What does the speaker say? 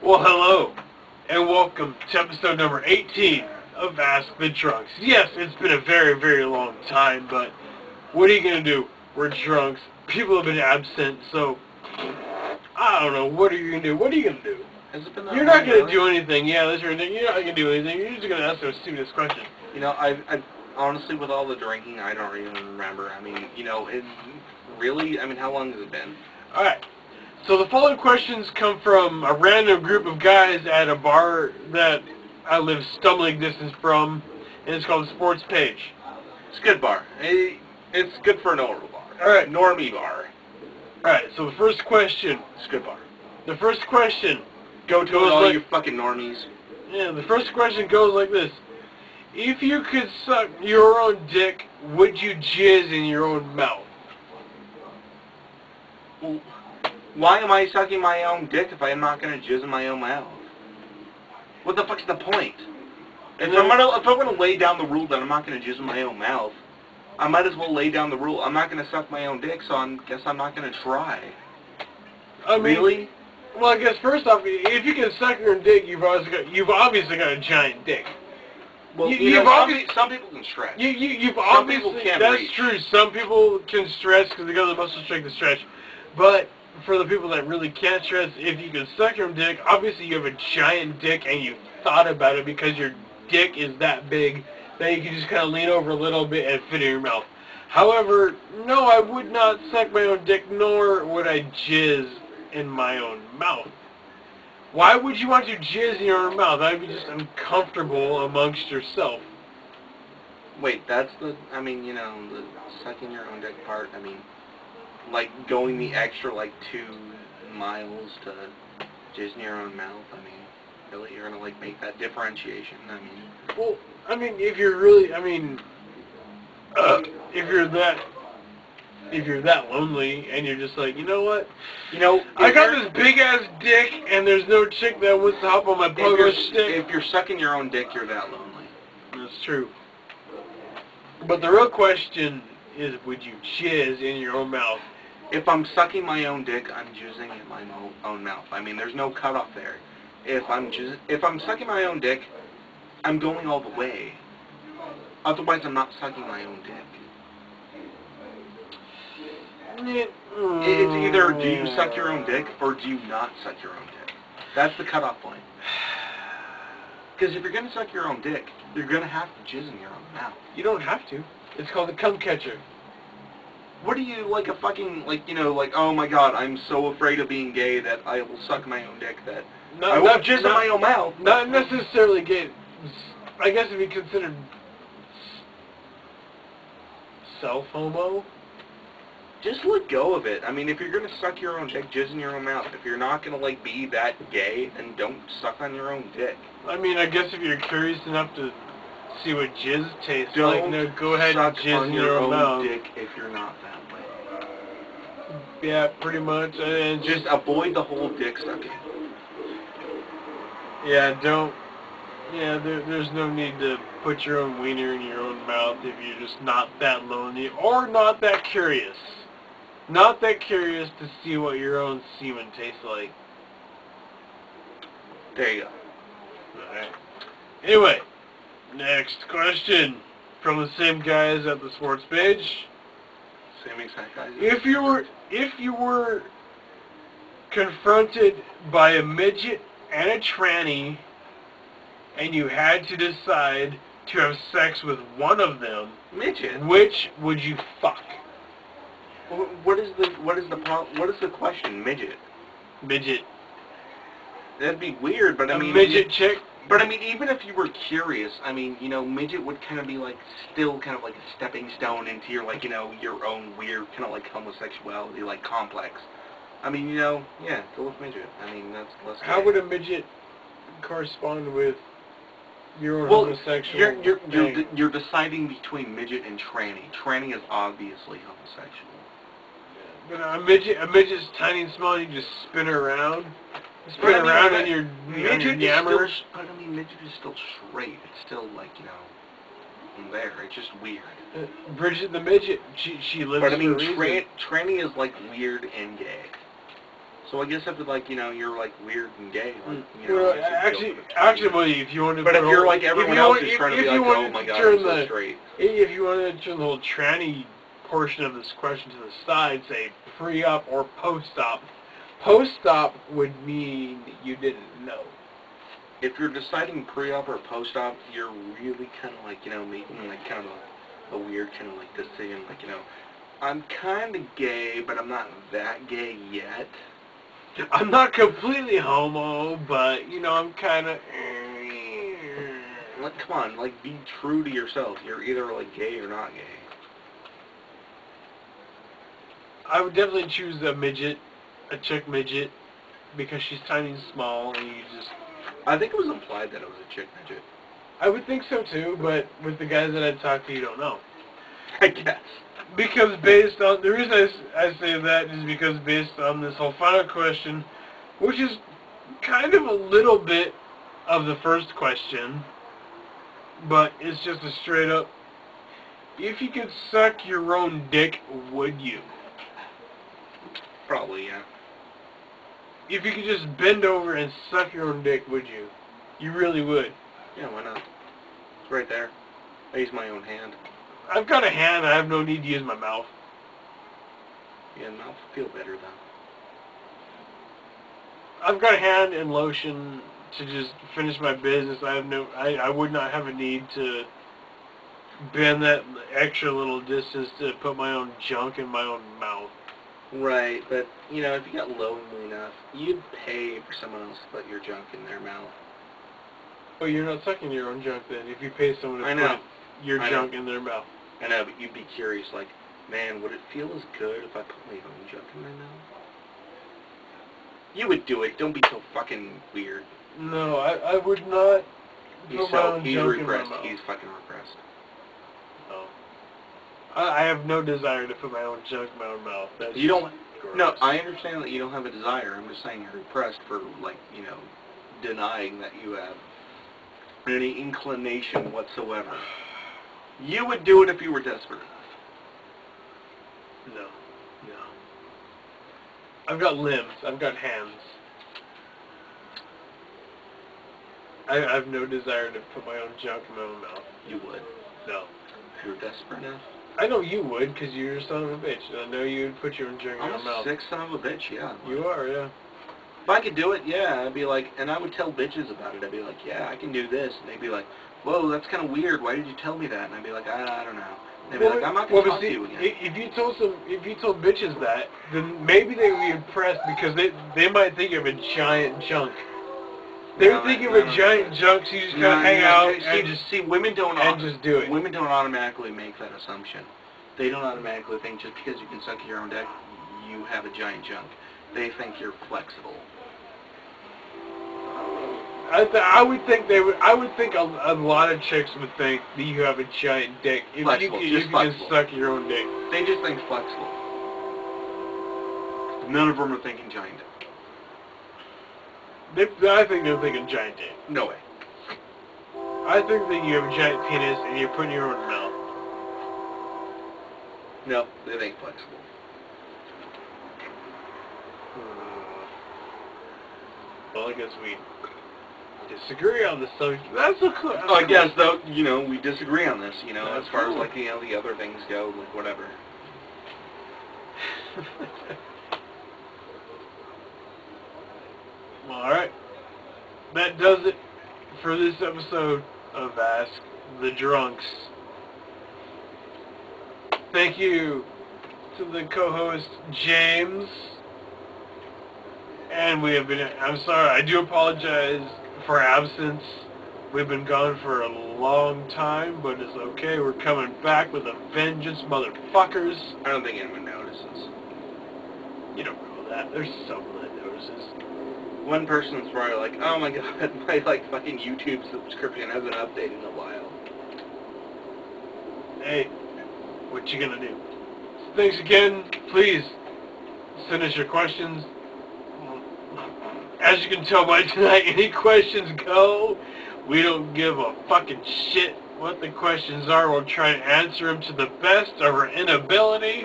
Well, hello, and welcome to episode number 18 of Ask the Drunks. Yes, it's been a very, very long time, but what are you going to do? We're drunks. People have been absent, so I don't know. What are you going to do? What are you going to do? Has it been that You're not long, going to really? do anything. Yeah, that's right. You're not going to do anything. You're just going to ask the stupidest question. You know, I honestly, with all the drinking, I don't even remember. I mean, you know, it really, I mean, how long has it been? Alright, so the following questions come from a random group of guys at a bar that I live stumbling distance from, and it's called the Sports Page. It's a good bar. It's good for a normal bar. Alright. Normie bar. Alright, so the first question, It's a good bar. the first question Go to goes all like, you fucking normies. yeah, the first question goes like this. If you could suck your own dick, would you jizz in your own mouth? Why am I sucking my own dick if I am not going to jizz in my own mouth? What the fuck's the point? If I'm gonna lay down the rule that I'm not going to jizz in my own mouth, I might as well lay down the rule I'm not going to suck my own dick, so I guess I'm not going to try. I mean, Really? Well, I guess first off, if you can suck your own dick, you've obviously got a giant dick. Well, some people can stretch. You've Some obviously, people can't that's reach. true. Some people can stretch because they got the muscle strength to stretch. But for the people that really can't stretch, if you can suck your own dick, obviously you have a giant dick and you've thought about it because your dick is that big that you can just kind of lean over a little bit and fit in your mouth. However, no, I would not suck my own dick, nor would I jizz in my own mouth. Why would you want to jizz in your own mouth? That would be just uncomfortable amongst yourself. Wait, that's the, I mean, you know, the sucking your own dick part, I mean, like going the extra, like, 2 miles to jizz in your own mouth, I mean, really, you're gonna, like, make that differentiation, I mean. Well, I mean, if you're really, I mean, if you're that lonely and you're just like, you know what? You know, I got this big-ass dick and there's no chick that wants to hop on my pogo stick. if you're sucking your own dick, you're that lonely. That's true. But the real question is, would you jizz in your own mouth? If I'm sucking my own dick, I'm jizzing in my own mouth. I mean, there's no cutoff there. If I'm sucking my own dick, I'm going all the way. Otherwise, I'm not sucking my own dick. It's either do you suck your own dick or do you not suck your own dick. That's the cutoff point. Because if you're going to suck your own dick, you're going to have to jizz in your own mouth. You don't have to. It's called a cum catcher. What are you, like a fucking, like, you know, like, oh my god, I'm so afraid of being gay that I will suck my own dick that I won't jizz in my own mouth. Not necessarily gay. I guess if you considered self-homo. Just let go of it. I mean, if you're going to suck your own dick, jizz in your own mouth. If you're not going to, like, be that gay, then don't suck on your own dick. I mean, I guess if you're curious enough to see what jizz tastes Don't like, no, go ahead and suck jizz on in your own mouth. dick if you're not that way. Yeah, pretty much. And Just avoid the whole dick sucking. yeah, don't. Yeah, there's no need to put your own wiener in your own mouth if you're just not that lonely or not that curious. Not that curious to see what your own semen tastes like. There you go. Alright. Anyway, next question from the same guys at the Sports Page. Same exact guys. If you were confronted by a midget and a tranny and you had to decide to have sex with one of them, Midget? which would you fuck? What is the question? Midget? Midget. That'd be weird, but I mean... A midget chick? But I mean, even if you were curious, I mean, you know, midget would kind of be like, still kind of like a stepping stone into your, like, you know, your own weird kind of like homosexuality, like, complex. I mean, you know, yeah, go with midget. I mean, that's less... How would a midget correspond with your own homosexual you're deciding between midget and tranny. Tranny is obviously homosexual. But a midget's tiny and small, you just spin her around. Spin around in your yammer. But I mean, midget is still straight. It's still like, you know, there. It's just weird. Bridget the midget, she lives But I mean, for a reason. tranny is like weird and gay. So I guess if it's like, you know, you're like weird and gay, like, you know. Well, actually, if you want to. But if you're like everyone else who's trying to be like, oh my god, I'm so straight. If you want to turn the whole tranny portion of this question to the side, say pre-op or post-op. Post-op would mean you didn't know. If you're deciding pre-op or post-op, you're really kind of like, you know, making like kind of a weird kind of like decision, like, you know, I'm kind of gay, but I'm not that gay yet. I'm not completely homo, but, you know, I'm kind of... Like, come on, like, be true to yourself. You're either, like, gay or not gay. I would definitely choose a midget, a chick midget, because she's tiny and small, and you just... I think it was implied that it was a chick midget. I would think so, too, but with the guys that I talk to, you don't know. I guess. Because based on, the reason I say that is because based on this whole final question, which is kind of a little bit of the first question, but it's just a straight up, if you could suck your own dick, would you? Probably, yeah. If you could just bend over and suck your own dick, would you? You really would. Yeah, why not? It's right there. I use my own hand. I've got a hand, I have no need to use my mouth. Yeah, mouth feel better though. I've got a hand and lotion to just finish my business. I would not have a need to bend that extra little distance to put my own junk in my own mouth. Right, but, you know, if you got lonely enough, you'd pay for someone else to put your junk in their mouth. Well, you're not sucking your own junk then, if you pay someone to put your junk in their mouth. I know, but you'd be curious, like, man, would it feel as good if I put my own junk in my mouth? You would do it. Don't be so fucking weird. No, I would not put my own junk in my mouth. He's fucking repressed. No. I have no desire to put my own junk in my own mouth. That's you don't... gross. No, I understand that you don't have a desire. I'm just saying you're repressed for, like, you know, denying that you have any inclination whatsoever. You would do it if you were desperate enough. No. No. I've got limbs. I've got hands. I have no desire to put my own junk in my own mouth. You would? No. If you were desperate enough? I know you would, because you're a son of a bitch. And I know you would put your own junk in your mouth. I'm a sick son of a bitch, yeah. You are, yeah. If I could do it, yeah, I'd be like, and I would tell bitches about it. I'd be like, yeah, I can do this. And they'd be like, whoa, that's kind of weird. Why did you tell me that? And I'd be like, I don't know. And they'd be like, I'm not going to talk to you again. If you told bitches that, then maybe they would be impressed because they might think of a giant junk. They would think of a giant junk, so you just kind of hang out and just women don't just do it. Women don't automatically make that assumption. They don't automatically think just because you can suck your own dick, you have a giant junk. They think you're flexible. I would think a lot of chicks would think that you have a giant dick if you can suck your own dick. They just think flexible. None of them are thinking giant dick. I think they're thinking giant dick. No way. I think that you have a giant penis and you're putting your own mouth. No, they think flexible. Well, I guess we disagree on the subject. That's so cool. I guess, though, you know, we disagree on this, you know, as far as, like, you know, the other things go, like, whatever. Well, alright. That does it for this episode of Ask the Drunks. Thank you to the co-host, James. And we have been, I'm sorry, I do apologize for absence. We've been gone for a long time, but it's okay. We're coming back with a vengeance, motherfuckers. I don't think anyone notices. You don't know that. There's someone that notices. One person's probably like, oh my god, my, like, fucking YouTube subscription hasn't updated in a while. Hey, what you gonna do? So thanks again. Please send us your questions. As you can tell by tonight, any questions go. We don't give a fucking shit what the questions are. We'll try to answer them to the best of our inability.